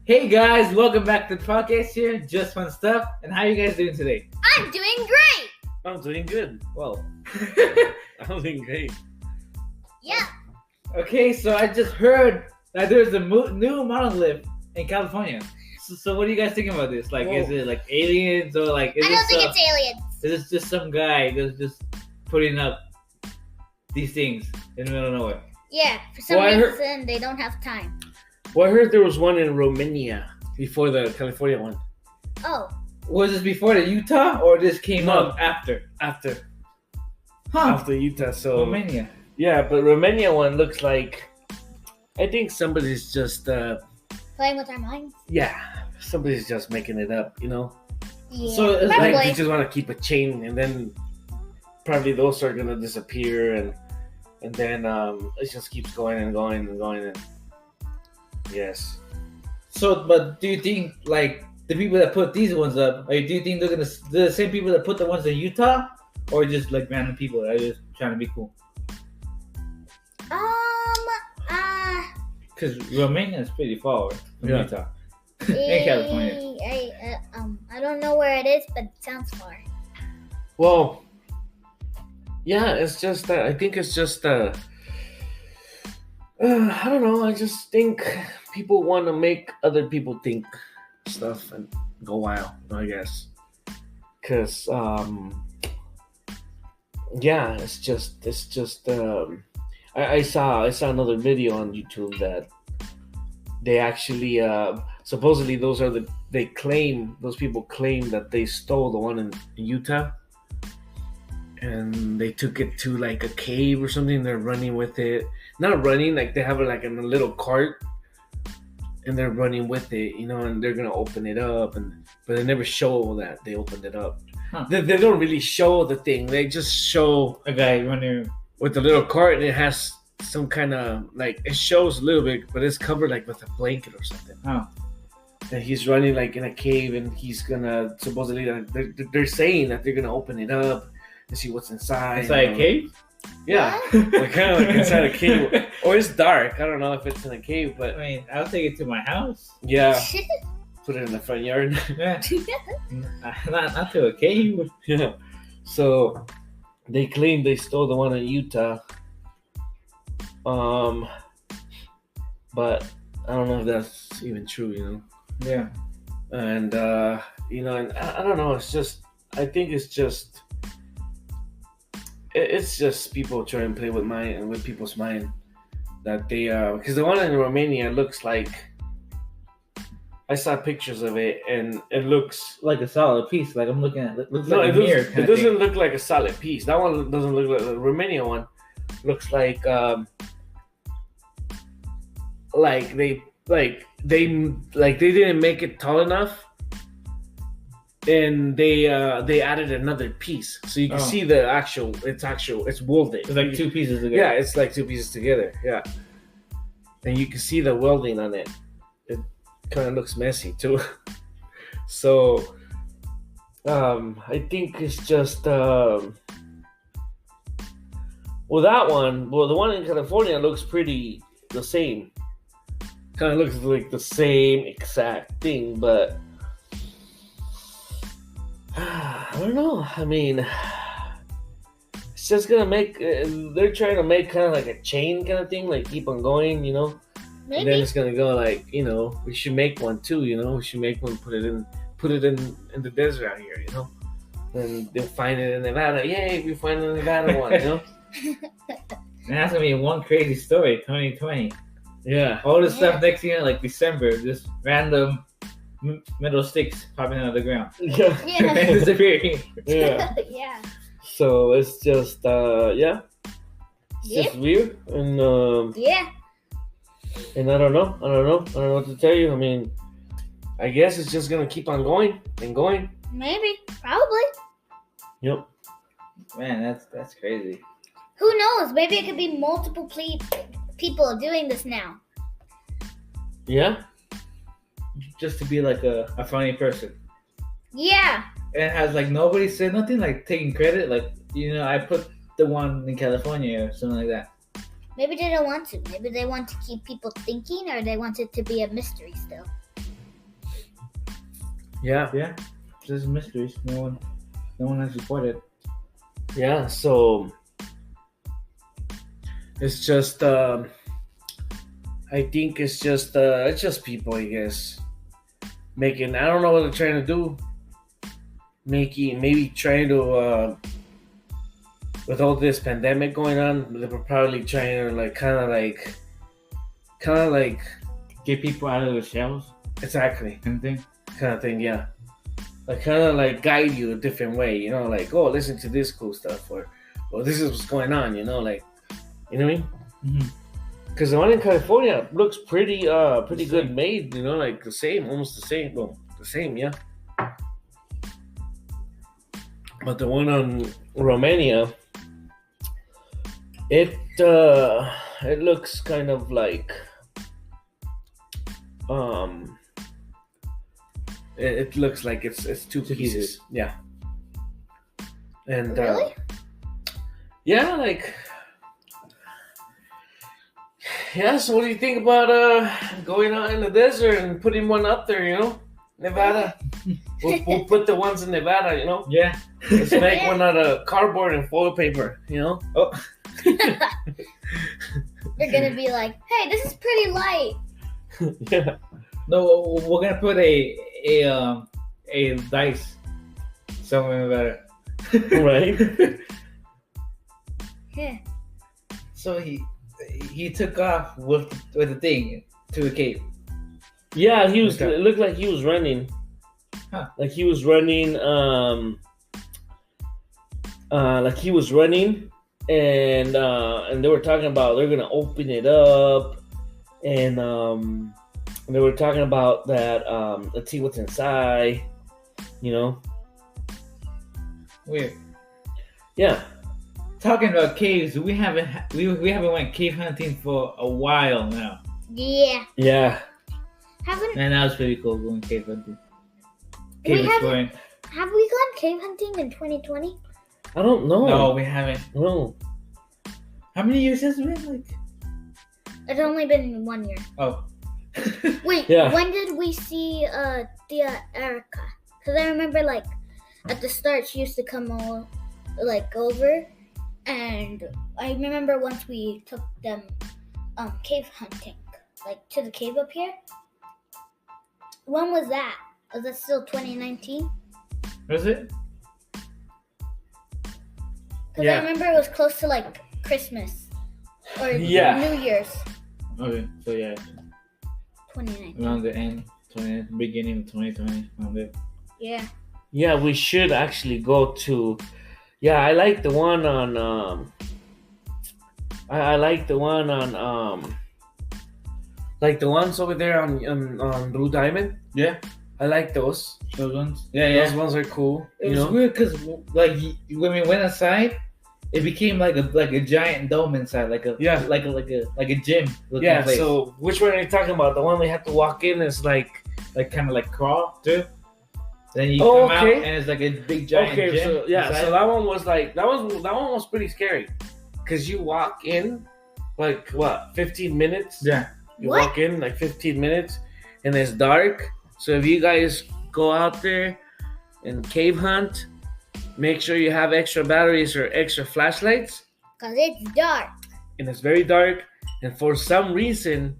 Hey guys, welcome back to the podcast here. Just fun stuff. And how are you guys doing today? I'm doing great. I'm doing good. Well, I'm doing great. Yeah. Okay, so I just heard that there's a new monolith in California. So what are you guys thinking about this? Like, is it like aliens or like? I don't think it's aliens. Is this just some guy that's just putting up these things in the middle of nowhere? Yeah, for some reason they don't have time. Well, I heard there was one in Romania before the California one. Oh. Was this before the Utah or this came up after? After Utah, so Romania. Yeah, but Romania one looks like I think somebody's just playing with our minds. Yeah, somebody's just making it up, you know. Yeah, so it's probably. Like they just want to keep a chain, and then probably those are gonna disappear, and then it just keeps going and going and going. And yes. So, but do you think like the people that put these ones up, do you think they're the same people that put the ones in Utah, or just like random people that are just trying to be cool? Because Romania is pretty far from Utah and California. I don't know where it is, but it sounds far. Well, yeah, it's just I think it's just I don't know. I just think people want to make other people think stuff and go wild, I guess. Cause yeah, it's just I saw another video on YouTube that they actually supposedly those people claim that they stole the one in Utah, and they took it to like a cave or something. They're running with it, not running, like they have it like in a little cart, and they're running with it, you know, and they're gonna open it up, but they never show that they opened it up. Huh. They don't really show the thing. They just show a guy running with the little cart, and it has some kind of like, it shows a little bit, but it's covered like with a blanket or something. Oh. And he's running like in a cave, and he's gonna supposedly they're saying that they're gonna open it up and see what's inside. Inside a cave? Yeah, like kind of like inside a cave, or it's dark. I don't know if it's in a cave, but I mean, I'll take it to my house. Yeah, put it in the front yard. Yeah, not to a cave. Yeah, so they claim they stole the one in Utah. But I don't know if that's even true, you know. Yeah. And you know, and I don't know. It's just, I think it's just people trying to play with people's mind, that they because the one in Romania looks like, I saw pictures of it, and it looks like a solid piece. Like I'm looking at it. Looks no, like a mirror. It doesn't look like a solid piece. That one doesn't look like the Romania one. Looks like they didn't make it tall enough, and they added another piece, so you can see the actual. It's welded. It's like two pieces together. Yeah, it's like two pieces together. Yeah, and you can see the welding on it. It kind of looks messy too. So, I think it's just the one in California looks pretty the same. Kind of looks like the same exact thing, but I don't know. I mean, it's just gonna make. They're trying to make kind of like a chain kind of thing, like keep on going, you know. Maybe. And then it's gonna go like, you know, we should make one too, you know. We should make one, put it in the desert out here, you know. And they'll find it in Nevada. Yay, we find a Nevada one, you know. And that's gonna be one crazy story, 2020. Yeah. All this stuff next year, like December, just random metal sticks popping out of the ground. Yeah. Disappearing. Yeah. Yeah. So it's just yeah. It's just weird, and yeah. And I don't know what to tell you. I mean, I guess it's just gonna keep on going and going. Maybe. Probably. Yep. Man, that's crazy. Who knows? Maybe it could be multiple people doing this now. Yeah. Just to be like a funny person. Yeah. And it has like nobody said nothing, like taking credit, like, you know, I put the one in California or something like that. Maybe they don't want to. Maybe they want to keep people thinking, or they want it to be a mystery still. Yeah. Yeah. Just mysteries. No one has reported. Yeah. So it's just. I think it's just people, I guess, making. I don't know what they're trying to do. Maybe trying to. With all this pandemic going on, they were probably trying to kind of like Get people out of the shells. exactly Kind of thing. yeah, like kind of like guide you a different way, you know, like, oh, listen to this cool stuff, or this is what's going on, you know, like, you know what I mean? Mm-hmm. Because the one in California looks pretty good made, you know, like almost the same, yeah. But the one on Romania, it looks kind of like it looks like it's two pieces. Yeah. And Really? yeah, like, yeah, so what do you think about going out in the desert and putting one up there, you know? Nevada. We'll put the ones in Nevada, you know? Yeah. Let's make one out of cardboard and foil paper, you know? Oh. They're gonna be like, hey, this is pretty light. Yeah. No, we're gonna put a dice somewhere better. Right? Yeah. So he took off with the thing to a cave. Yeah, he was. Okay. It looked like he was running. Huh. Like he was running. And they were talking about they're gonna open it up, and they were talking about that. Let's see what's inside. You know. Weird. Yeah. Talking about caves, we haven't went cave hunting for a while now, Yeah. Yeah. And that was pretty cool going cave hunting. We Cave exploring. have we gone cave hunting in 2020? I don't know. No, we haven't. No. How many years has it been? Like, It's only been 1 year. oh. Wait, Yeah. when did we see Tia Erica? Because I remember, like, at the start she used to come over, and I remember once we took them cave hunting, like to the cave up here. When was that? Was that still 2019? Was it? Because Yeah. I remember it was close to like Christmas or Yeah. New Year's. Okay, so yeah, 2019. around the end, beginning of 2020, around there. Yeah. Yeah, we should actually go to. Yeah, I like the one on. I like the one on. Like the ones over there on Blue Diamond. Yeah, I like those. those ones. Yeah. Those ones are cool. It you was know? weird because like when we went outside, it became like a giant dome inside, like a gym. Yeah. Place. So which one are you talking about? The one we have to walk in is like. kind of like crawl through. Then you Oh, come out okay. and it's like a big giant Okay, gym. so yeah, inside. so that one was like that one was pretty scary, cause you walk in, like what 15 minutes. Yeah. You What? walk in like 15 minutes, and it's dark. So if you guys go out there and cave hunt, make sure you have extra batteries or extra flashlights. Because it's dark. And it's very dark. And for some reason,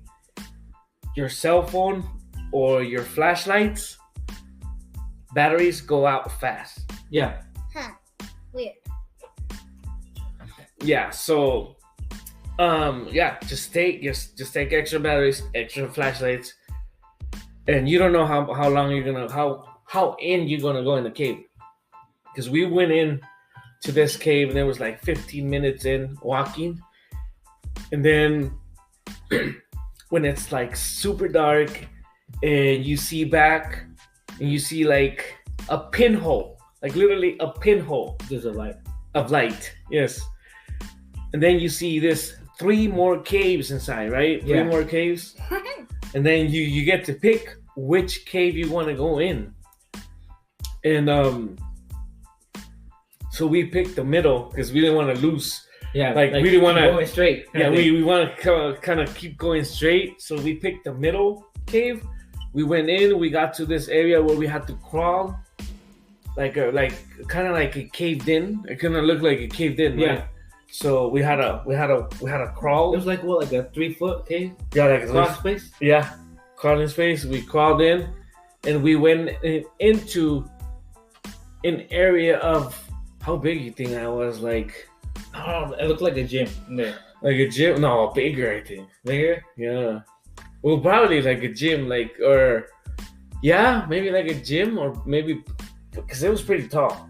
your cell phone or your flashlights batteries go out fast. Yeah. Huh. Weird. Yeah. So, just take extra batteries, extra flashlights, and you don't know how long you're gonna how in you're gonna go in the cave, because we went in to this cave and it was like 15 minutes in walking, and then when it's like super dark and you see back and you see like a pinhole, like literally a pinhole There's a light. of light, yes, and then you see this 3 more caves inside, right? Yeah. 3 more caves, and then you get to pick which cave you want to go in, and so we picked the middle because we didn't want to lose. Yeah. Like, we didn't wanna- going straight. Yeah, we want to kind of keep going straight, so we picked the middle cave. we went in. We got to this area where we had to crawl, like kind of like it caved in. It kind of looked like it caved in, right? Yeah. So we had to crawl. It was like what, like a 3-foot cave? Yeah, like Crawl space? Yeah, crawling space. We crawled in, and we went into an area of how big you think that was? Like, I don't know. It looked like a gym in there. like a gym? No, bigger, I think. Bigger? Yeah. Well, probably like a gym, maybe like a gym, or maybe because it was pretty tall.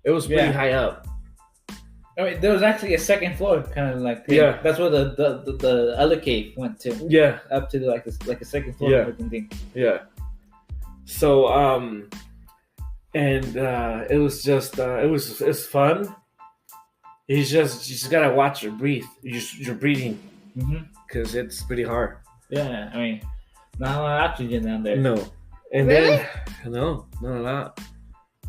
It was pretty high up. I mean, there was actually a second floor, kind of like thing. Yeah. That's where the other cave went to. Yeah. Up to like a second floor looking thing. Yeah. So it was just it's fun. You just gotta watch your breathe. You're breathing because it's pretty hard. Yeah, I mean, not a lot of oxygen down there. No, and Really? then no, not a lot.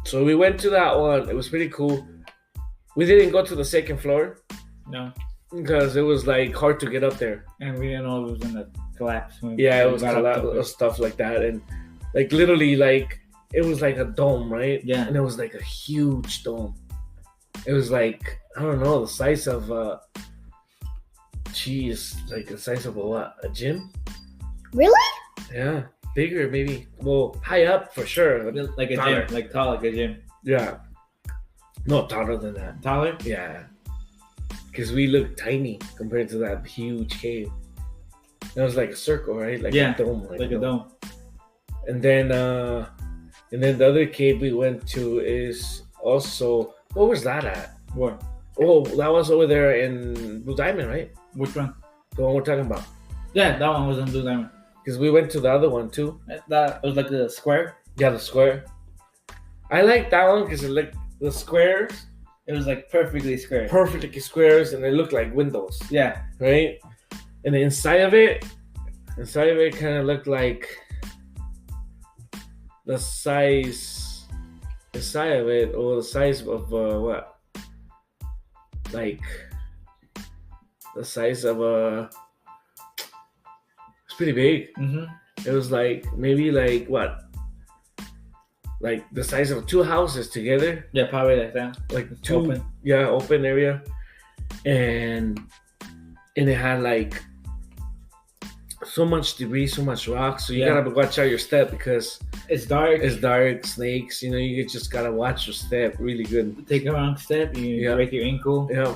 So we went to that one. It was pretty cool. We didn't go to the second floor No, because it was like hard to get up there. and we didn't know it was gonna collapse. When Yeah, it we was got a up lot there. of stuff like that, and like literally like it was like a dome, right? Yeah. And it was like a huge dome. It was like, I don't know, the size of like the size of a gym. Really? Yeah, bigger maybe. Well, high up for sure. Like a Taller. gym, like tall, like a gym. Yeah. No, taller than that. Taller? Yeah. Because we look tiny compared to that huge cave. It was like a circle, right? Like Yeah, a dome. like a dome. And then the other cave we went to is also, what was that at? What? Oh, that was over there in Blue Diamond, right? Which one? The one we're talking about. Yeah, that one was on Blue Diamond. Because we went to the other one too. That was like a square. Yeah, the square. I like that one because it looked, the squares, It was like perfectly square. perfectly squares, and they look like windows, Yeah. right? And the inside of it kind of looked like the size of it, or the size of what? Like the size of it's pretty big. It was like maybe like what? Like the size of 2 houses together. Yeah, probably like that. Like 2 Open. Yeah, open area. And it had like so much debris, so much rock. So you gotta watch out your step because It's dark. it's dark, snakes, you just gotta watch your step really good. Take a wrong step, you break your ankle. Yeah.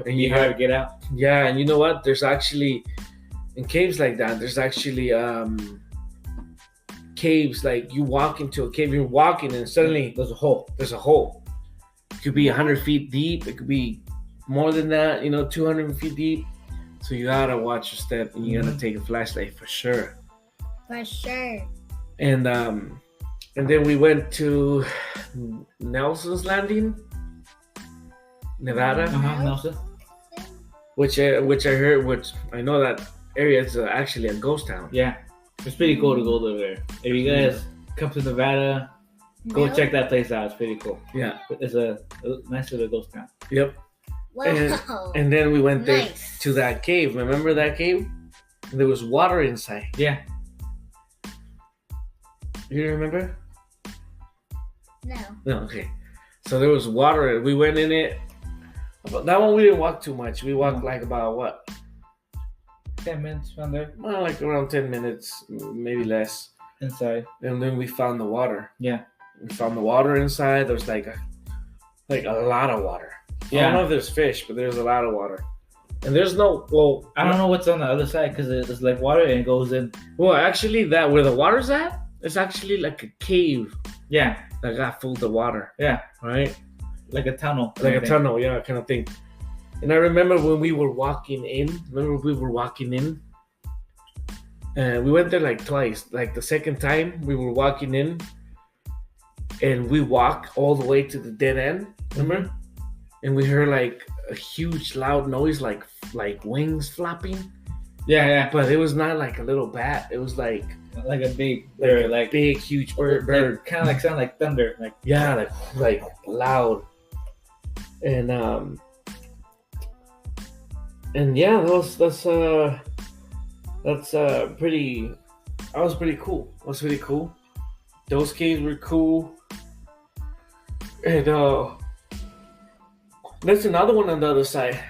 And you gotta get out. Yeah, and you know what? There's actually in caves like that, there's actually caves like you walk into a cave, you're walking and suddenly There's a hole. there's a hole. It could be 100 feet deep, it could be more than that, 200 feet deep. So you gotta watch your step and you gotta take a flashlight for sure. For sure. And then we went to Nelson's Landing, Nevada, Nelson. which I know that area is actually a ghost town. Yeah. It's pretty cool to go over there. If you guys come to Nevada, go No? check that place out. It's pretty cool. Yeah. It's a nice little ghost town. Yep. Wow. And then we went there Nice. to that cave. Remember that cave? There was water inside. Yeah. You remember? No. No, okay. So there was water. We went in it. That one we didn't walk too much. We walked like about what? 10 minutes from there. Well, like around 10 minutes, maybe less. Inside. And then we found the water. Yeah. We found the water inside. There's like a lot of water. I don't know if there's fish, but there's a lot of water. And there's no, well, I don't know what's on the other side because it's like water and it goes in. Well, actually, that where the water's at, it's actually like a cave Yeah. that got full of water. Yeah. Right? Like a tunnel. Like a tunnel, yeah, kind of thing. And I remember when we were walking in, and we went there like twice. Like the second time we were walking in, and we walked all the way to the dead end, remember? And we heard like a huge loud noise, like wings flapping. Yeah. But it was not like a little bat. It was like a big a like big, huge bird. Kind of like sound like thunder. Like Yeah, like loud. And yeah, that's pretty That was pretty cool. It was really cool. Those caves were cool. And there's another one on the other side.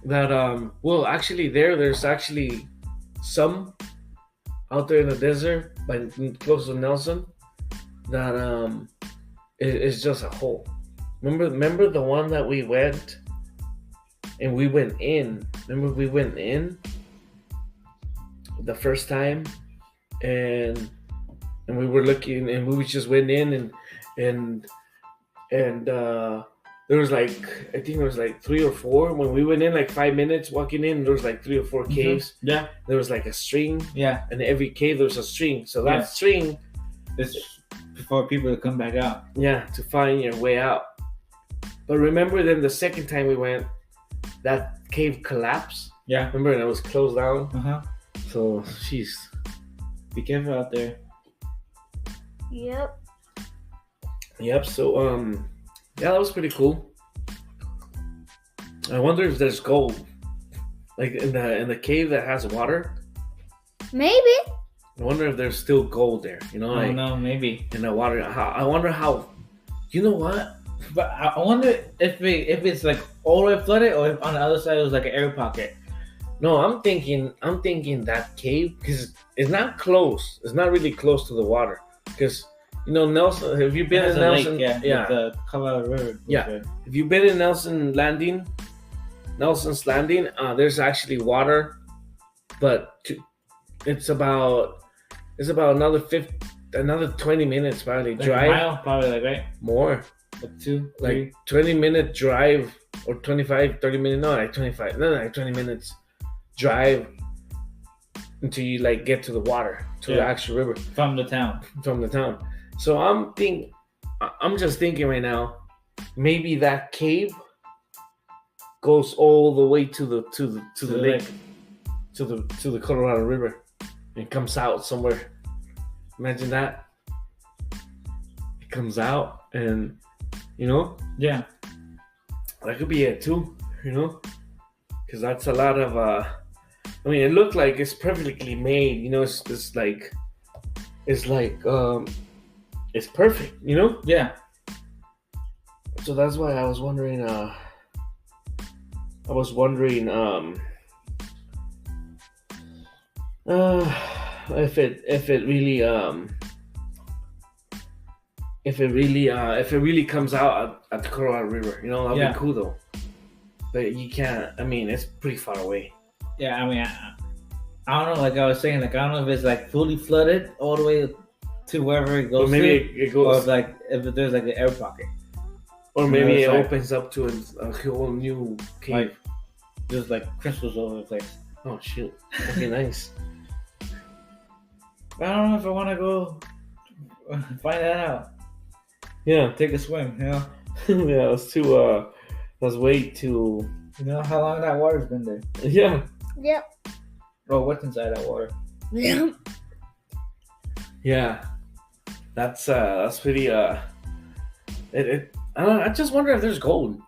That well, actually, there's actually some out there in the desert, by close to Nelson, that is just a hole. Remember the one that we went, and we went in. Remember we went in the first time, and we were looking, and we just went in, and there was like, I think there was like 3 or 4. When we went in, like 5 minutes walking in, there was like 3 or 4 caves. Yeah. There was like a string. Yeah. And every cave there was a string. So that string is for people to come back out. Yeah, to find your way out. But remember then the second time we went, that cave collapsed. Yeah. Remember, and it was closed down. Uh-huh. So, jeez. Be careful out there. Yep. So, yeah, that was pretty cool. I wonder if there's gold, like in the cave that has water. Maybe. I wonder if there's still gold there. You know, I don't know, maybe in the water. I wonder how. You know what? But I wonder if it's like all the way flooded, or if on the other side it was like an air pocket. No, I'm thinking that cave, because it's not close. It's not really close to the water, because. You know, Nelson, have you been in Nelson? Lake, yeah. The Colorado River. Yeah. Have you been in Nelson's Landing? There's actually water, but it's about another 20 minutes probably like drive. A mile, probably, like, right? More. Like 2, 3. Like 20-minute drive, or 25, 30 minutes. No, like 25. No, like 20 minutes drive until you like get to the water, to the actual river. From the town. So I'm just thinking right now, maybe that cave goes all the way to the lake, to the Colorado River, and comes out somewhere. Imagine that. It comes out, and that could be it too, because that's a lot of it looked like it's perfectly made, it's perfect, Yeah. So that's why I was wondering if it really comes out at the Colorado River, that'd be cool though. But you can't. It's pretty far away. Yeah, I don't know. Like I was saying, like I don't know if it's like fully flooded all the way to wherever it goes. Or maybe it goes, or if there's like an air pocket, or maybe it opens up to a whole new cave. Like, there's like crystals all over the place. Oh shoot! That'd be nice. I don't know if I want to go find that out. Yeah, take a swim. Yeah, let's wait to. You know how long that water's been there? Yeah. Yep. Oh, what's inside that water? Yeah. Yeah. That's pretty. I just wonder if there's gold.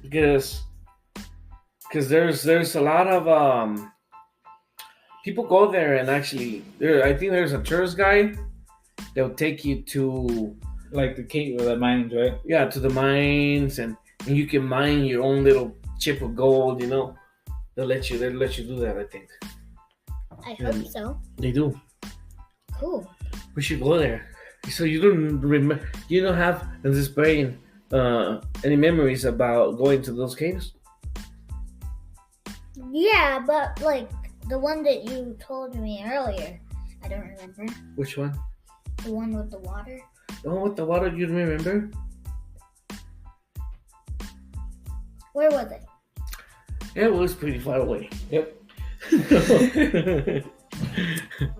Because there's a lot of people go there, and actually I think there's a tourist guide that will take you to like the cave or the mines, right? Yeah, to the mines, and you can mine your own little chip of gold. They'll let you do that, I think. I hope so. They do. Cool. We should go there. So you don't remember? You don't have in this brain any memories about going to those caves? Yeah, but like the one that you told me earlier, I don't remember. Which one? The one with the water. The one with the water, you remember? Where was it? Yeah, it was pretty far away. Yep.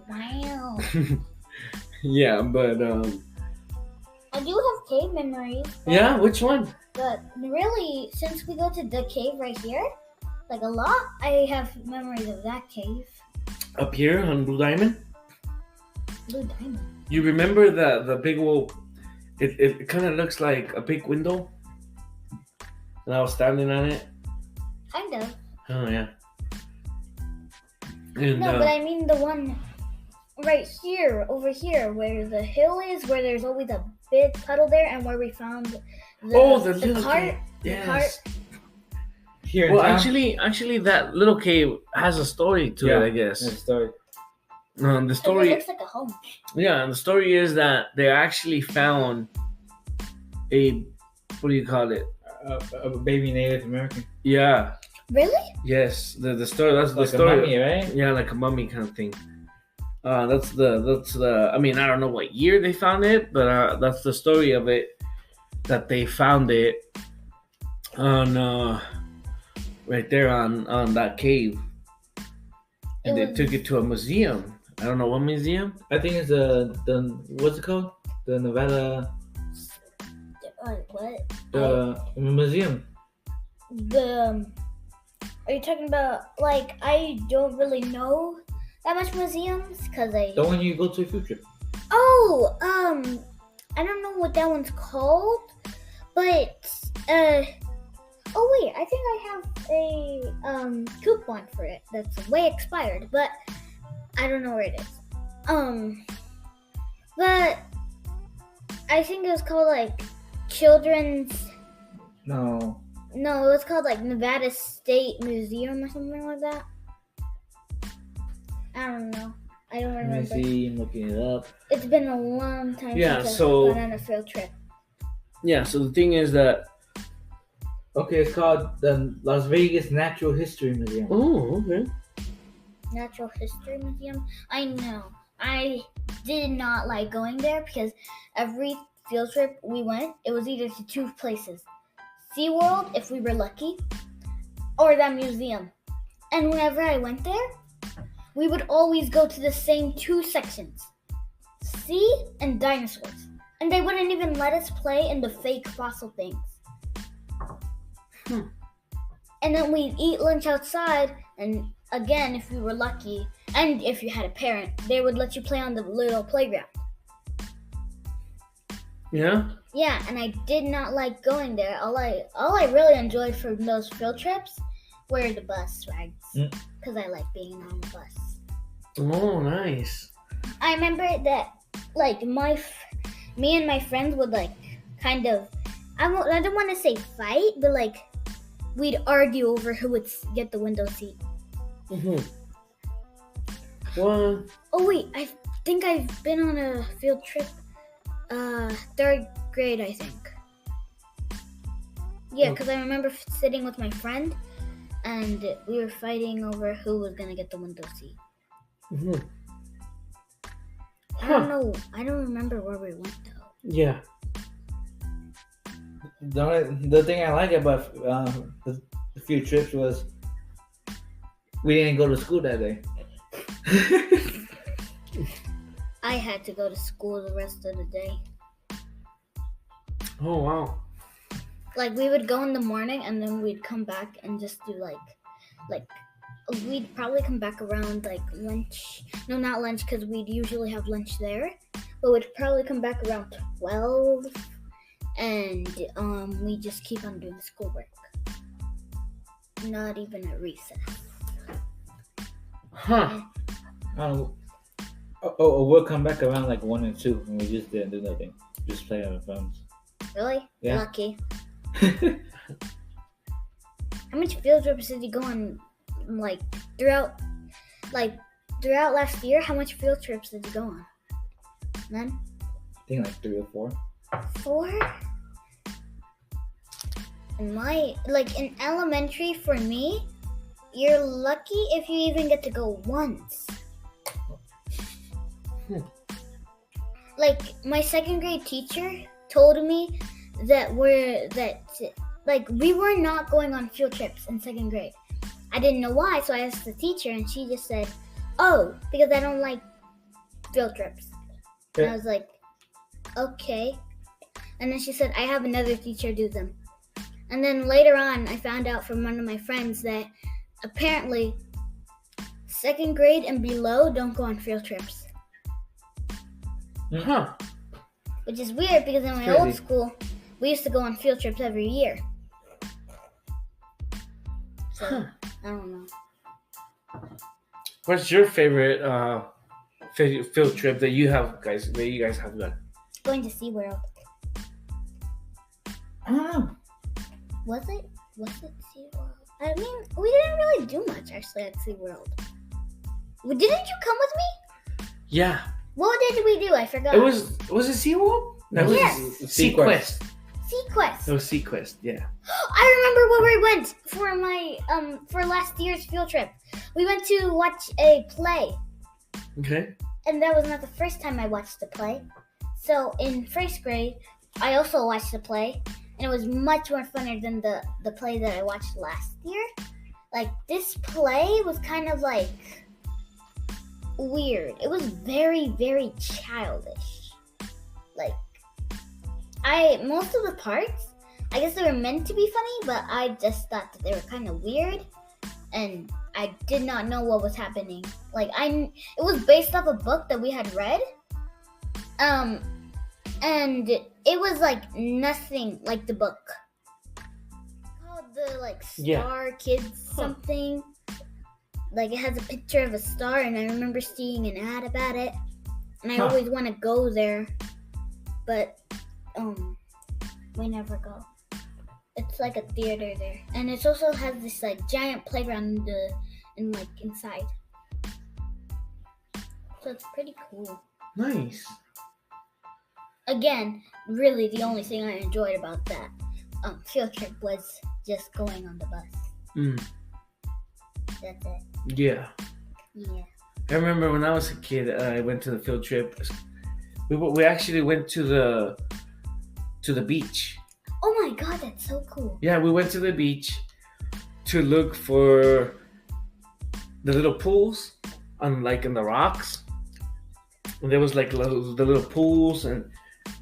Wow. Yeah, but I do have cave memories. Yeah, which one? But really, since we go to the cave right here, like a lot, I have memories of that cave. Up here on Blue Diamond? Blue Diamond. You remember the big old? It kind of looks like a big window, and I was standing on it. Kind of. Oh yeah. And, No, but I mean the one right here, over here, where the hill is, where there's always a big puddle there, and where we found the little cart. cave. The Yes. cart. Here in Well, town? actually, that little cave has a story to it, I guess. That's the story. The It story, looks like a home. yeah, and the story is that they actually found a, what do you call it? A baby Native American. Yeah, Really? yes. The story. That's the Like story. a mummy, right? Yeah, like a mummy kind of thing. That's the. I mean, I don't know what year they found it, but that's the story of it. That they found it on right there on that cave, and they took it to a museum. I don't know what museum. I think it's the what's it called? The Nevada What? museum. Are you talking about, like, I don't really know that much museums, because The one you go to a field trip. Oh, I don't know what that one's called, but, oh wait, I think I have a, coupon for it that's way expired, but I don't know where it is. But I think it was called, like, Children's... No. No, it was called, like, Nevada State Museum or something like that. I don't know. I don't remember. Let me see. I'm looking it up. It's been a long time Yeah, since so- I've gone on a field trip. Yeah. So the thing is that. Okay, it's called the Las Vegas Natural History Museum. Oh, okay. Natural History Museum. I know. I did not like going there because every field trip we went, it was either to two places. SeaWorld, if we were lucky, or that museum. And whenever I went there, we would always go to the same two sections. Sea and dinosaurs. And they wouldn't even let us play in the fake fossil things. And then we'd eat lunch outside, and again, if we were lucky, and if you had a parent, they would let you play on the little playground. Yeah. Yeah, and I did not like going there. All I really enjoyed from those field trips were the bus rides, because I like being on the bus. Oh, nice. I remember that, like, me and my friends would, like, kind of, I don't want to say fight, but, like, we'd argue over who would get the window seat. Mm-hmm. What? Oh wait, I think I've been on a field trip, third grade, I think. Yeah, because I remember sitting with my friend, and we were fighting over who was gonna get the window seat. Mm-hmm. I don't know. I don't remember where we went though. Yeah. The thing I like about the few trips was we didn't go to school that day. I had to go to school the rest of the day. Oh, wow. Like, we would go in the morning, and then we'd come back and just do like we'd probably come back around like lunch. No, not lunch, because we'd usually have lunch there. But we'd probably come back around 12, and we just keep on doing schoolwork. Not even at recess. Huh. We'll come back around like 1 and 2, and we just didn't do nothing. Just play on our phones. Really? Yeah. Lucky. How much field trips did you go on, like, throughout last year? How much field trips did you go on? None? I think like 3 or 4. 4? In elementary, for me, you're lucky if you even get to go once. Like, my second grade teacher told me that we were not going on field trips in second grade. I didn't know why, so I asked the teacher, and she just said, "Oh, because I don't like field trips." Okay. And I was like, "Okay." And then she said, "I have another teacher do them." And then later on, I found out from one of my friends that apparently second grade and below don't go on field trips. Huh. Which is weird because in my Crazy. old school, we used to go on field trips every year. So, I don't know. What's your favorite field trip that you guys have done? Going to SeaWorld. I don't know. Was it SeaWorld? I mean, we didn't really do much actually at SeaWorld. Didn't you come with me? Yeah. What did we do? I forgot. Was it SeaWorld? No, Yes. SeaQuest. SeaQuest. It was SeaQuest, yeah. I remember where we went for my for last year's field trip. We went to watch a play. Okay. And that was not the first time I watched the play. So in first grade, I also watched the play, and it was much more funner than the play that I watched last year. Like, this play was kind of like weird. It was very, very childish. Like, most of the parts, I guess they were meant to be funny, but I just thought that they were kind of weird, and I did not know what was happening. Like, it was based off a book that we had read, and it was like nothing like the book. Called the like Star Kids something. Like, it has a picture of a star, and I remember seeing an ad about it, and I always want to go there, but we never go. It's like a theater there, and it also has this like giant playground inside. So it's pretty cool. Nice. Again, really the only thing I enjoyed about that field trip was just going on the bus. That's it. Yeah. Yeah. I remember when I was a kid, I went to the field trip. We actually went to the beach. Oh my god, that's so cool. Yeah, we went to the beach to look for the little pools in the rocks. And there was like the little pools, and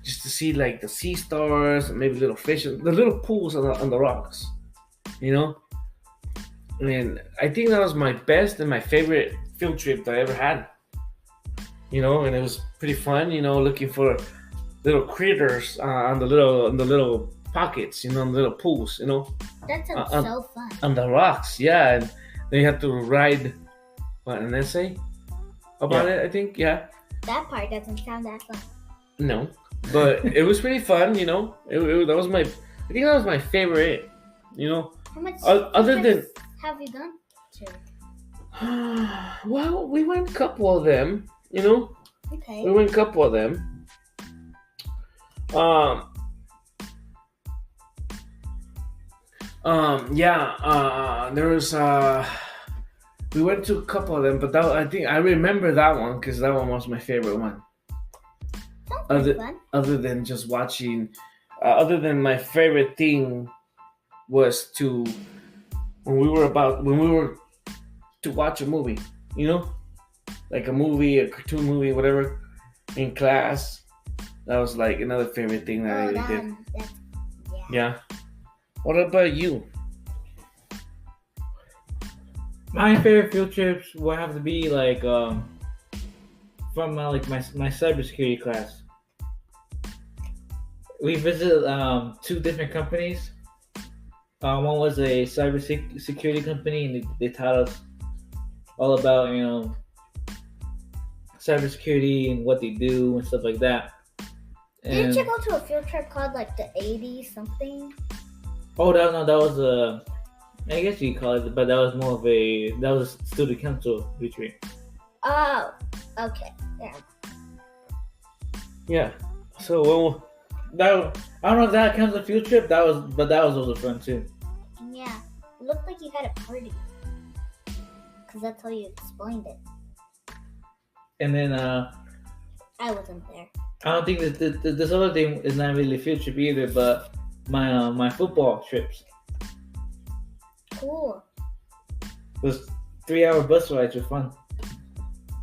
just to see like the sea stars and maybe little fish, the little pools on the rocks, you know. And I think that was my best and my favorite field trip that I ever had. You know, and it was pretty fun, you know, looking for little critters on the little pockets, you know, on the little pools, you know. That sounds so fun. On the rocks, yeah. And then you have to write an essay about it, I think, yeah. That part doesn't sound that fun. No, but it was pretty fun, you know. I think that was my favorite, you know. How much other than have you gone to? Well, we went a couple of them, you know. Okay. We went a couple of them. There was we went to a couple of them, but I think I remember that one because that one was my favorite one. Sounds fun. Other than just watching, other than my favorite thing was when we were to watch a movie, you know, like a cartoon movie, whatever, in class. That was like another favorite thing that I did. Yeah. What about you? My favorite field trips will have to be like from my cybersecurity class. We visited 2 different companies. One was a cybersecurity company, and they taught us all about, you know, cybersecurity and what they do and stuff like that. Didn't you go to a field trip called like the 80s something? Oh, that was I guess you could call it, but that was more of a student council retreat. Oh, okay, yeah. Yeah. So I don't know if that counts as a field trip. That was also fun too. Yeah, it looked like you had a party, because that's how you explained it. And then I wasn't there. I don't think that this other thing is not really a field trip either, but my football trips. Cool. Those 3-hour bus rides were fun.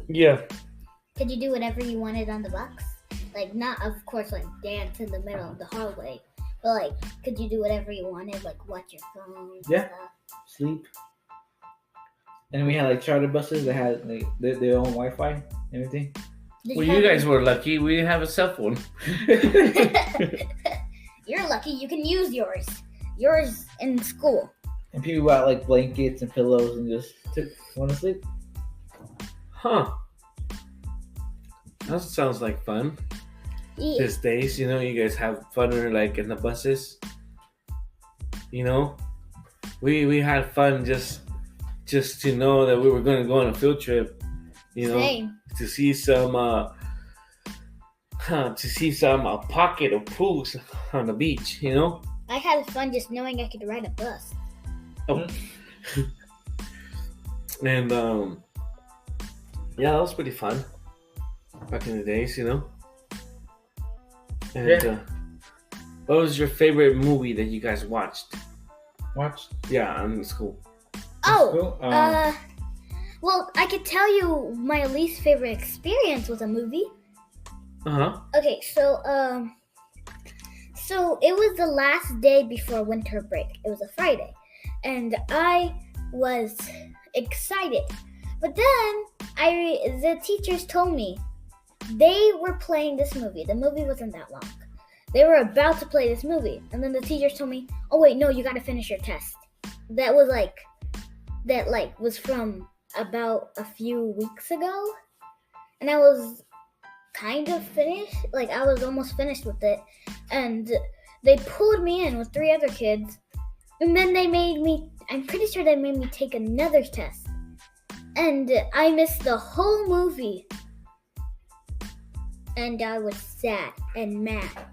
Yeah. Could you do whatever you wanted on the bus? Like, not, of course, like, dance in the middle of the hallway. But, like, could you do whatever you wanted? Like, watch your phone and stuff? Sleep. And we had, like, charter buses that had, like, their own Wi-Fi and everything. Well, you guys were lucky. We didn't have a cell phone. You're lucky you can use yours. Yours in school. And people brought, like, blankets and pillows and just want to sleep. Huh. That sounds like fun. Yeah. These days, you guys have fun like in the buses. We had fun just to know that we were going to go on a field trip. Same. To see some pocket of pools on the beach. I had fun just knowing I could ride a bus. Oh. And yeah, that was pretty fun back in the days. And what was your favorite movie that you guys watched? Yeah, in school. Oh, well, I could tell you my least favorite experience with a movie. Okay, so it was the last day before winter break. It was a Friday, and I was excited. But then the teachers told me they were playing this movie. The movie wasn't that long. They were about to play this movie, and then the teachers told me, "Oh wait, no, you got to finish your test." That was from about a few weeks ago, and I was kind of finished. I was almost finished with it, and they pulled me in with 3 other kids, and then I'm pretty sure they made me take another test, and I missed the whole movie, and I was sad and mad.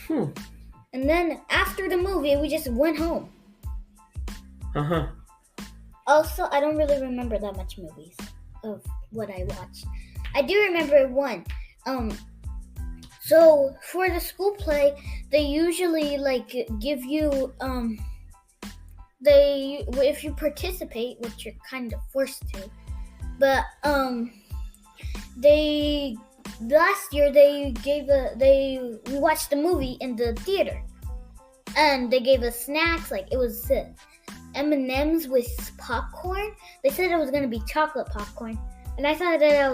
And then after the movie, we just went home. Also, I don't really remember that much movies of what I watched. I do remember one. So for the school play, they usually give you if you participate, which you're kind of forced to, but last year we watched the movie in the theater, and they gave us snacks. It was M&Ms with popcorn. They said it was gonna be chocolate popcorn, and I thought that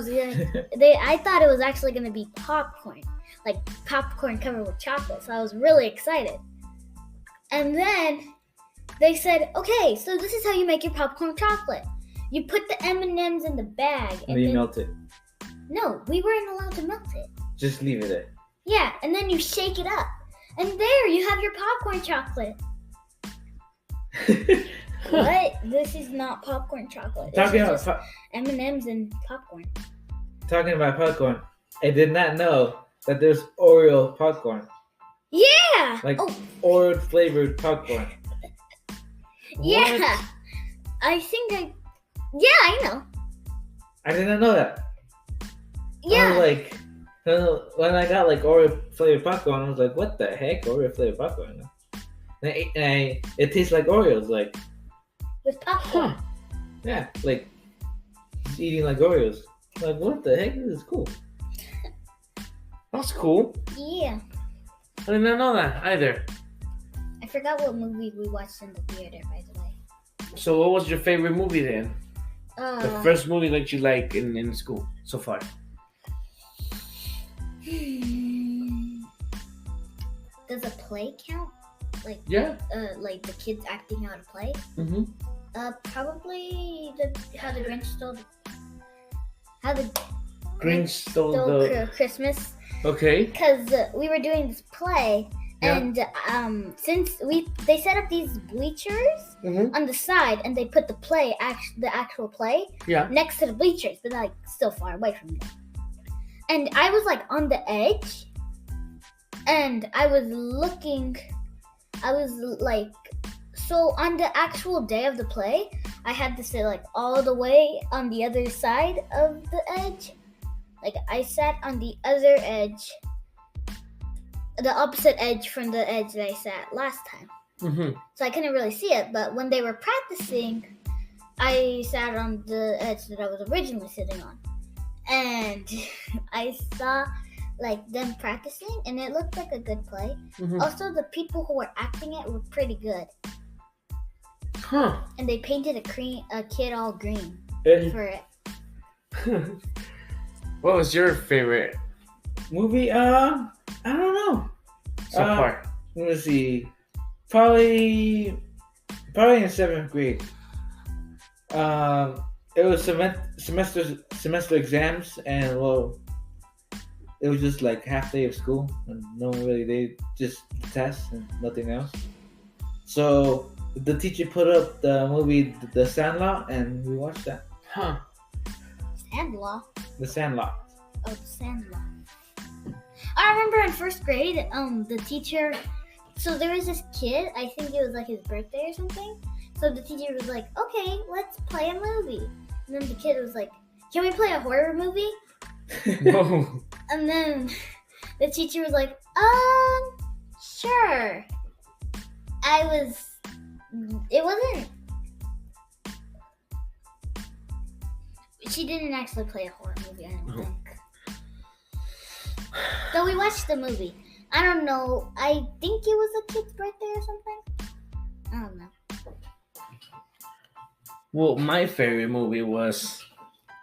I thought it was actually gonna be popcorn, popcorn covered with chocolate. So I was really excited. And then they said, "Okay, so this is how you make your popcorn chocolate. You put the M&Ms in the bag, and then you melt it." No, we weren't allowed to melt it. Just leave it there. Yeah, and then you shake it up, and there you have your popcorn chocolate. What? This is not popcorn chocolate. Talking about M&Ms and popcorn. Talking about popcorn, I did not know that there's Oreo popcorn. Yeah. Oreo flavored popcorn. Yeah. What? I know. I didn't know that. Yeah. I was when I got Oreo flavored popcorn, I was like, "What the heck, Oreo flavored popcorn?" And it tastes like Oreos, with popcorn. Yeah, just eating like Oreos. What the heck? This is cool. That's cool. Yeah. I did not know that either. I forgot what movie we watched in the theater, by the way. So what was your favorite movie then? The first movie that you like in school so far? Does a play count? Yeah. The kids acting out a play? Mm-hmm. Probably How the Grinch Stole the Christmas. Okay. Because we were doing this play, and since they set up these bleachers on the side, and they put the actual play next to the bleachers, but still far away from them. And I was on the edge, and I was looking. So on the actual day of the play, I had to sit all the way on the other side of the edge. I sat on the other edge, the opposite edge from the edge that I sat last time. Mm-hmm. So I couldn't really see it, but when they were practicing, I sat on the edge that I was originally sitting on. And I saw them practicing, and it looked like a good play. Mm-hmm. Also, the people who were acting it were pretty good. Huh. And they painted a kid all green for it. What was your favorite movie? I don't know. So far. Let me see. Probably in 7th grade. it was semester exams, and well, it was just like half day of school, and no one really did, just tests and nothing else. So the teacher put up the movie The Sandlot, and we watched that. Huh. Sandlot. The Sandlot. Oh, the Sandlot. I remember in first grade, the teacher. So there was this kid. I think it was like his birthday or something. So the teacher was like, "Okay, let's play a movie." And then the kid was like, "Can we play a horror movie?" No. And then the teacher was like, sure. It wasn't. She didn't actually play a horror movie, I don't think. So we watched the movie. I don't know. I think it was a kid's birthday or something. I don't know. Well, my favorite movie was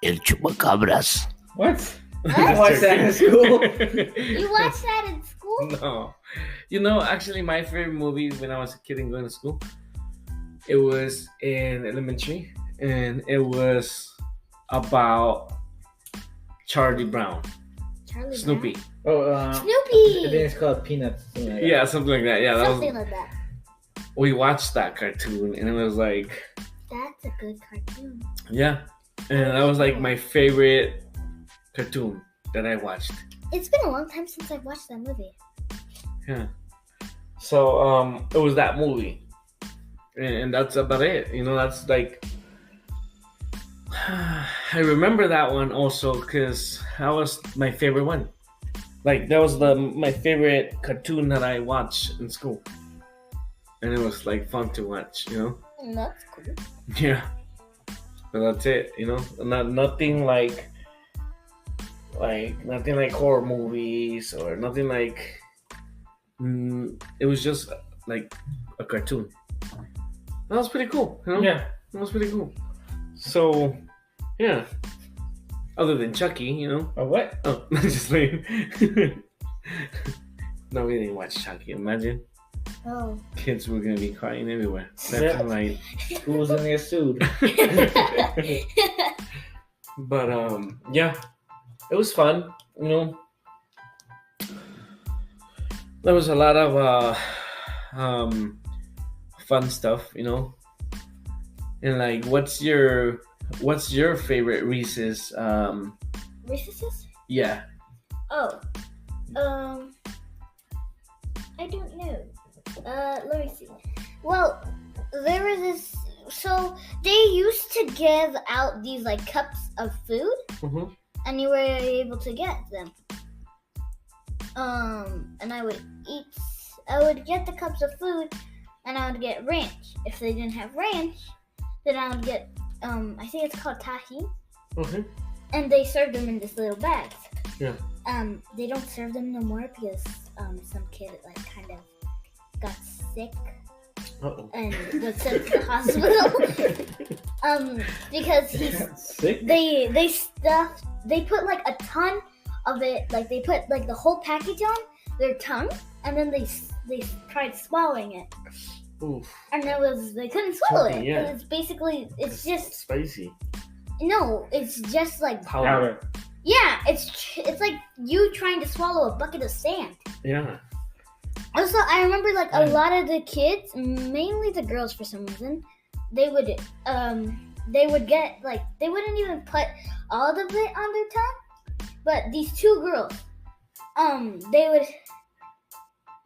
El Chupacabras. What? What? I watched that in school. You watched that in school? No. You know, actually, my favorite movie when I was a kid and going to school, it was in elementary, and it was about Charlie Brown. Charlie Snoopy. Brown? Oh, Snoopy! I think it's called Peanuts. Something like that. Yeah, something like that. Yeah, Something like that. we watched that cartoon, and it was like, That's a good cartoon. yeah, and that was like my favorite cartoon that I watched. It's been a long time since I've watched that movie. Yeah. So it was that movie, and that's about it. You know, that's like I remember that one also because that was my favorite one. Like that was my favorite cartoon that I watched in school, and it was like fun to watch. You know. That's cool. Yeah. But that's it. You know, nothing like nothing like horror movies or nothing like. It was just like a cartoon. That was pretty cool. You know? Yeah. That was pretty cool. So, yeah. Other than Chucky, you know. Oh, what? Oh, just like. No, we didn't watch Chucky. Imagine. Oh. Kids were gonna be crying everywhere. Yeah. Left and right. School's gonna get sued. But yeah, it was fun. You know, there was a lot of fun stuff. You know, and like, what's your favorite Reese's? Reese's? Yeah. Oh. I don't know. Let me see. Well, there was this. So they used to give out these like cups of food, Mm-hmm. and you were able to get them. And I would get the cups of food, and I would get ranch. If they didn't have ranch, then I would get I think it's called tahini, Okay. and they served them in this little bags. Yeah. They don't serve them no more because some kid like kind of got sick Uh-oh. and was sent to the hospital. Because Sick? they put like a ton of it, like they put like the whole package on their tongue, and then they tried swallowing it, Oof. and they couldn't swallow Something, it. yeah. It's just spicy. no, it's just like Powder. yeah, it's like you trying to swallow a bucket of sand. Yeah. Also, I remember like a lot of the kids, mainly the girls for some reason, they would get like they wouldn't even put all of it on their tongue, but these two girls, they would.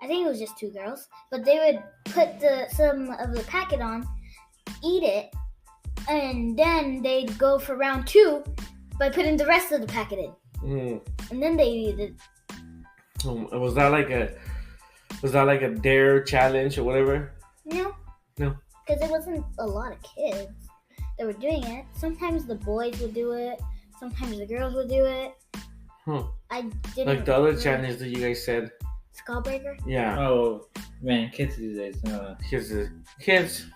I think it was just two girls, but they would put some of the packet on, eat it, and then they'd go for round two by putting the rest of the packet in, and then they eat it. Was that like a dare challenge or whatever? No. Because it wasn't a lot of kids that were doing it. Sometimes the boys would do it. Sometimes the girls would do it. Huh. I didn't. Like the other challenge that you guys said. Skullbreaker? Yeah. Oh, man, kids these days. Kids,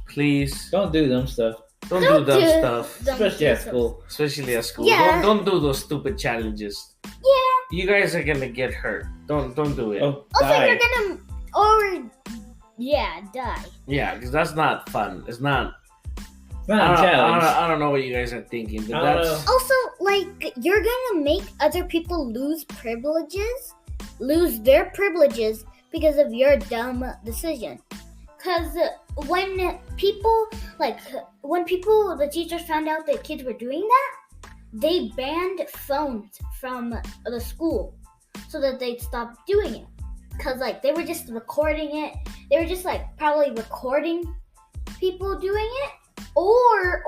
please Don't do dumb stuff. don't do dumb stuff. Especially at school. Especially at school. Yeah. Don't do those stupid challenges. Yeah. You guys are gonna get hurt. Don't do it. Oh, Also, die. you're gonna die. Yeah, because that's not fun. It's not. It's not a challenge. I don't know what you guys are thinking, but I don't that's know. Also, like, you're gonna make other people lose their privileges because of your dumb decision. Because when the teachers found out that kids were doing that, they banned phones from the school so that they'd stop doing it. Because, like, they were just recording it. They were just, like, probably recording people doing it. Or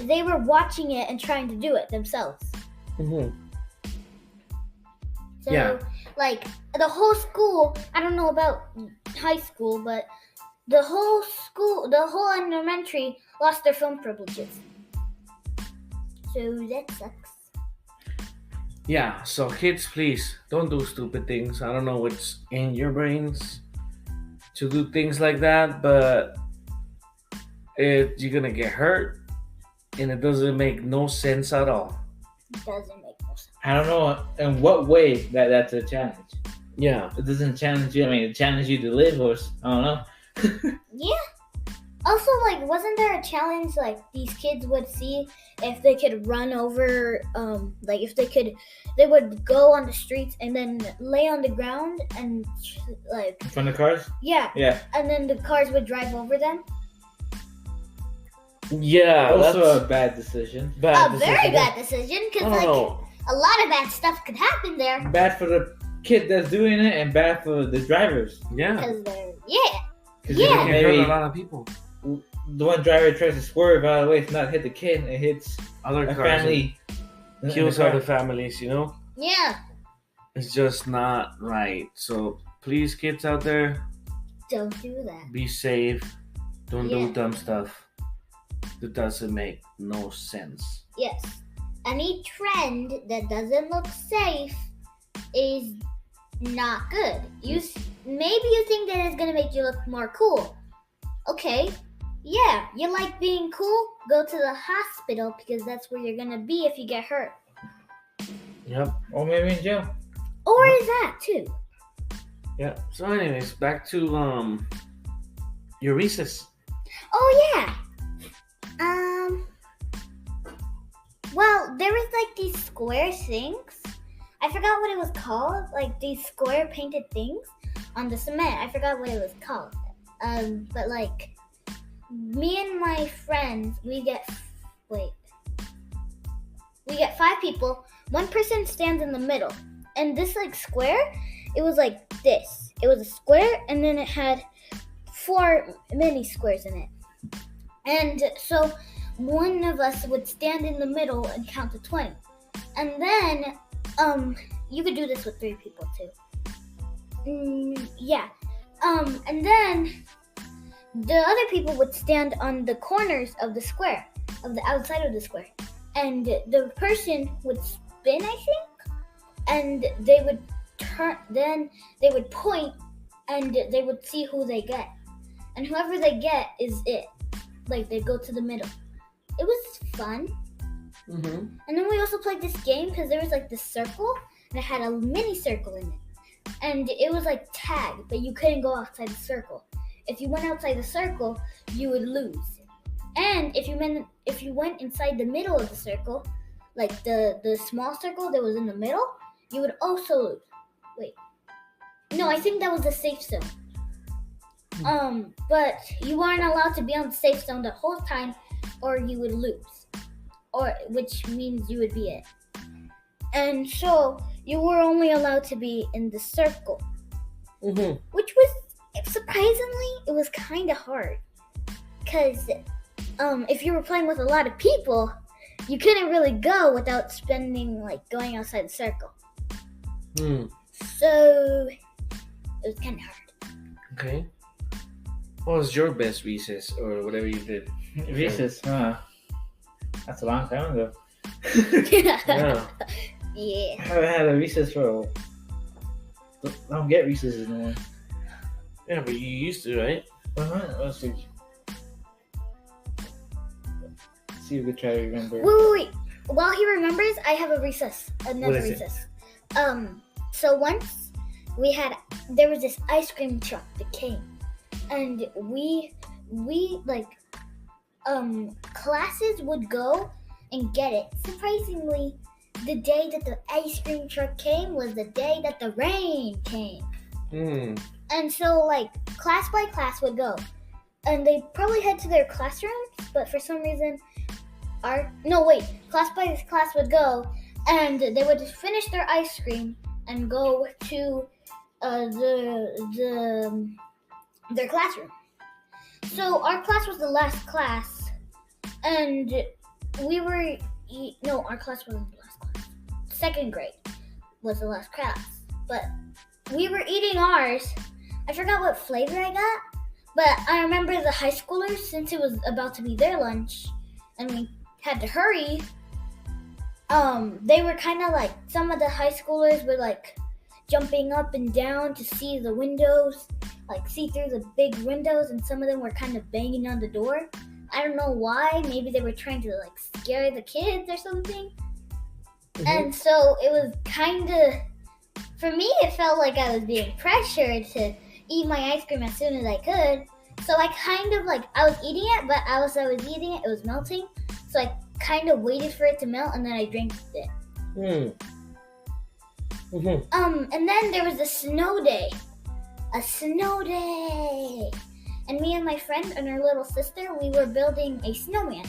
they were watching it and trying to do it themselves. Mhm. So, Yeah. like, the whole school, I don't know about high school, but the whole elementary lost their phone privileges. So that sucks. Yeah, so kids, please don't do stupid things. I don't know what's in your brains to do things like that, but you're gonna get hurt, and it doesn't make no sense at all. It doesn't make no sense. I don't know in what way that's a challenge. Yeah. It doesn't challenge you. I mean, it challenges you to live, or I don't know. Yeah. Also, like, wasn't there a challenge, like, these kids would see if they could run over, like, if they would go on the streets and then lay on the ground and, like... In front of cars? Yeah. Yeah. And then the cars would drive over them? Yeah, Also that's a bad decision. bad A decision. very bad decision, because, like, Oh, a lot of bad stuff could happen there. Bad for the kid that's doing it, and bad for the drivers. yeah. Because they're... Yeah. 'Cause Yeah. It can hurt maybe a lot of people. the one driver tries to swerve out of the way to not hit the kid, and it hits Other a cars family. in kills the car. other families, you know? Yeah. It's just not right. So please, kids out there, Don't do that. be safe. Don't Yeah. do dumb stuff. That doesn't make no sense. Yes. Any trend that doesn't look safe is not good. Maybe you think that it's gonna make you look more cool. Okay. Yeah, you like being cool? Go to the hospital because that's where you're gonna be if you get hurt. Yep. Or maybe in jail. Or is that too? Yeah. So anyways, back to your recess. Oh yeah. Well, there was like these square things. I forgot what it was called. Like these square painted things on the cement. I forgot what it was called. But like me and my friends, we get 5 people. One person stands in the middle. And this like square, it was like this. It was a square and then it had 4 mini squares in it. And so one of us would stand in the middle and count to 20. And then you could do this with 3 people too. Yeah. And then the other people would stand on the corners of the square, of the outside of the square. And the person would spin, I think, and they would turn, then they would point and they would see who they get. And whoever they get is it. Like they go to the middle. It was fun. Mm-hmm. And then we also played this game because there was like this circle and it had a mini circle in it. And it was like tag, but you couldn't go outside the circle. If you went outside the circle, you would lose. And if you went inside the middle of the circle, like the small circle that was in the middle, you would also lose. Wait. No, I think that was the safe zone. But you weren't allowed to be on the safe zone the whole time or you would lose. Or which means you would be it. And so you were only allowed to be in the circle. Mm-hmm. Which was surprisingly, it was kind of hard. Cause if you were playing with a lot of people, you couldn't really go without going outside the circle. So it was kind of hard. Okay. What was your best recess or whatever you did? Recess, that's a long time ago. Yeah. Yeah. I haven't had a recess for I don't get recesses anymore. Yeah, but you used to, right? Let's see. See if we can try to remember. Wait. While he remembers, I have another What is it? recess. So once there was this ice cream truck that came, and we classes would go and get it. Surprisingly, the day that the ice cream truck came was the day that the rain came. And so, like, class by class would go. And they probably head to their classrooms, but for some reason, class by class would go, and they would finish their ice cream and go to their classroom. So our class was the last class, and our class wasn't the last class. Second grade was the last class, but we were eating ours. I forgot what flavor I got, but I remember the high schoolers, since it was about to be their lunch, and we had to hurry. They were kind of like, some of the high schoolers were like jumping up and down to see the windows, like see through the big windows, and some of them were kind of banging on the door. I don't know why. Maybe they were trying to like scare the kids or something. And so it was kind of, for me, it felt like I was being pressured to eat my ice cream as soon as I could. So I kind of like, I was eating it, but as I was eating it, it was melting. So I kind of waited for it to melt, and then I drank it. And then there was a snow day. And me and my friend and her little sister, we were building a snowman.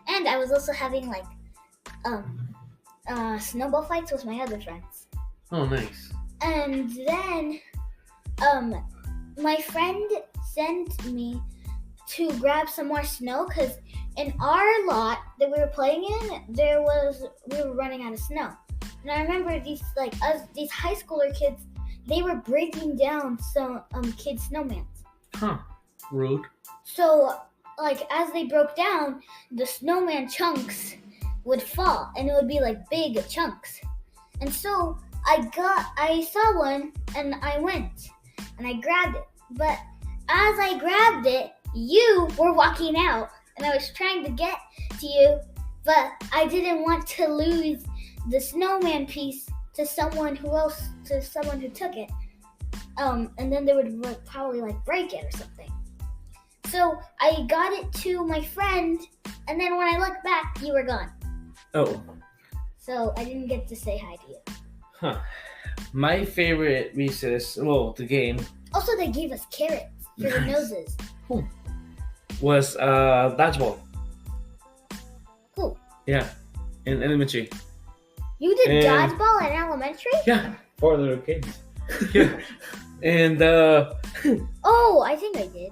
And I was also having like snowball fights with my other friends. Oh, nice. And then my friend sent me to grab some more snow, because in our lot that we were playing in, we were running out of snow. And I remember these high schooler kids, they were breaking down some kids' snowmans. Rude. So, like, as they broke down, the snowman chunks would fall, and it would be like big chunks. And so I saw one, and I went and I grabbed it. But as I grabbed it, you were walking out, and I was trying to get to you, but I didn't want to lose the snowman piece to someone who took it. And then they would probably like break it or something. So I got it to my friend, and then when I looked back, you were gone. Oh. So I didn't get to say hi to you. My favorite recess, the game. Also, they gave us carrots for the noses. Was dodgeball. Cool. Yeah, in elementary. You did dodgeball in elementary? Yeah. 4 little kids. Yeah. And oh, I think I did.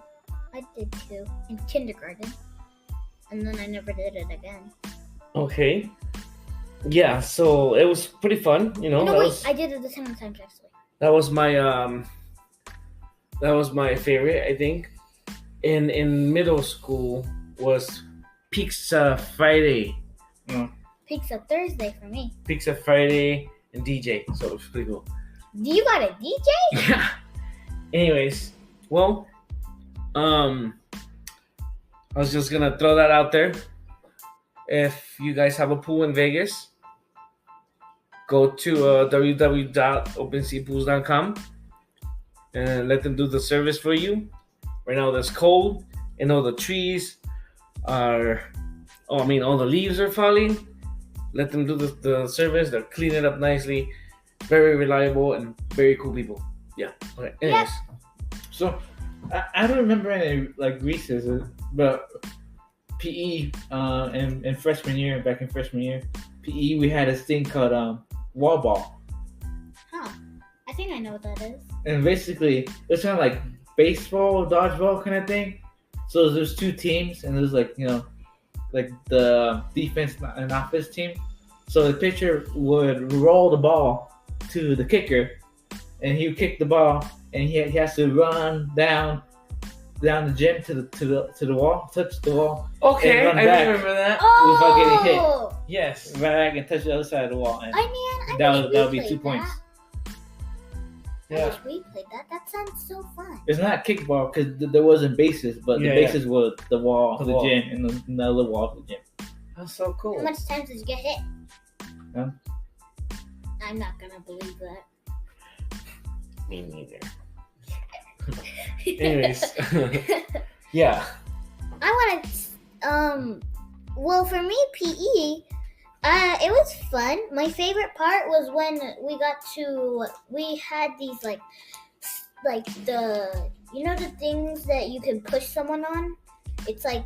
I did too in kindergarten, and then I never did it again. Okay. Yeah, so it was pretty fun, I did it the 10 times actually. That was my favorite, I think. In middle school was Pizza Friday. Pizza Thursday for me. Pizza Friday and DJ, so it was pretty cool. You got a DJ? Yeah. Anyways, I was just gonna throw that out there. If you guys have a pool in Vegas, go to www.openseapools.com and let them do the service for you. Right now it's cold and all the trees all the leaves are falling. Let them do the service. They'll clean it up nicely. Very reliable and very cool people. Yeah. Okay. Anyways. So I don't remember any like recesses, but PE in freshman year, back in freshman year, PE we had this thing called wall ball. I think I know what that is. And basically it's kind of like baseball, dodgeball kind of thing. So there's 2 teams, and there's like the defense and offense team. So the pitcher would roll the ball to the kicker, and he would kick the ball, and he has to run down the gym to the wall, touch the wall. Okay, I remember that. Without getting hit. Yes. Run back and touch the other side of the wall. And that would be 2 points. I wish we played that. That sounds so fun. It's not kickball because there wasn't bases, but the bases were the wall, the gym, and the other wall of the gym. That's so cool. How much times did you get hit? Huh? I'm not gonna believe that. Me neither. Anyways, yeah. I want to Well, for me, PE, it was fun. My favorite part was when we had these like the the things that you can push someone on. It's like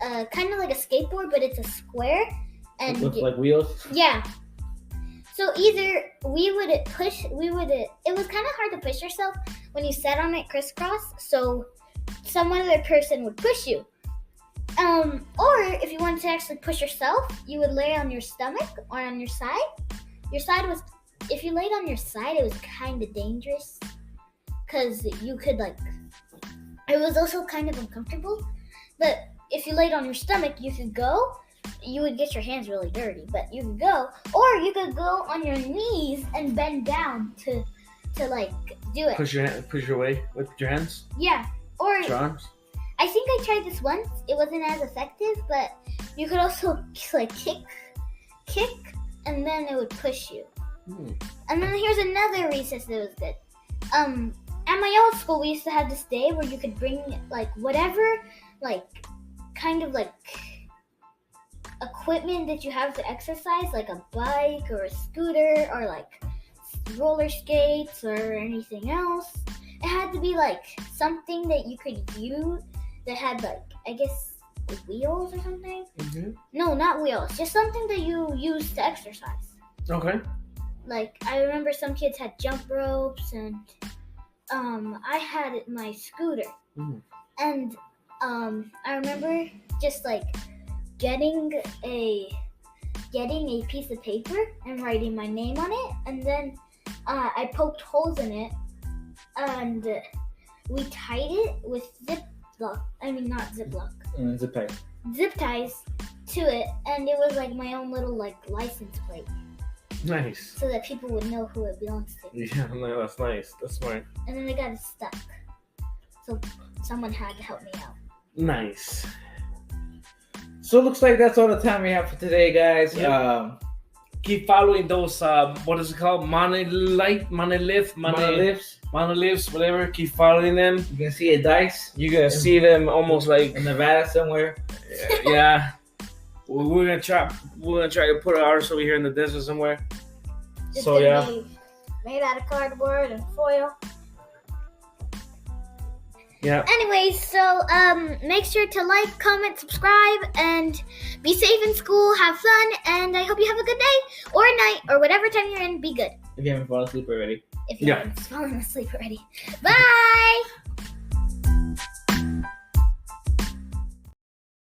kind of like a skateboard, but it's a square and It looks like wheels. yeah. So either it was kind of hard to push yourself when you sat on it crisscross. So some other person would push you. Or if you wanted to actually push yourself, you would lay on your stomach or on your side. If you laid on your side, it was kind of dangerous because you could it was also kind of uncomfortable. But if you laid on your stomach, you could go. You would get your hands really dirty, but you could go. Or you could go on your knees and bend down to do it. Push your way with your hands. Yeah. Or Your arms. I think I tried this once. It wasn't as effective, but you could also kick, and then it would push you. And then here's another recess that was good. At my old school, we used to have this day where you could bring whatever, kind of equipment that you have to exercise, like a bike or a scooter or roller skates or anything else. It had to be something that you could use that had I guess wheels or something. Mm-hmm. No, not wheels. Just something that you use to exercise. Okay. I remember some kids had jump ropes, and I had my scooter. Mm. And I remember just getting a piece of paper and writing my name on it, and then I poked holes in it, and we tied it with zip ties to it, and it was my own little license plate. Nice. So that people would know who it belongs to. Yeah, no, that's nice. That's smart. And then I got it stuck. So someone had to help me out. Nice. So it looks like that's all the time we have for today, guys. Yep. Keep following those, what is it called? Monoliths, whatever. Keep following them. You can see a dice. You're going to see them almost in Nevada somewhere. Yeah. We're gonna try to put ours over here in the desert somewhere. It's so yeah. Be made out of cardboard and foil. Yeah. Anyways, so make sure to like, comment, subscribe, and be safe in school. Have fun, and I hope you have a good day or night or whatever time you're in. Be good. If you haven't fallen asleep already. If you haven't fallen asleep already. Bye.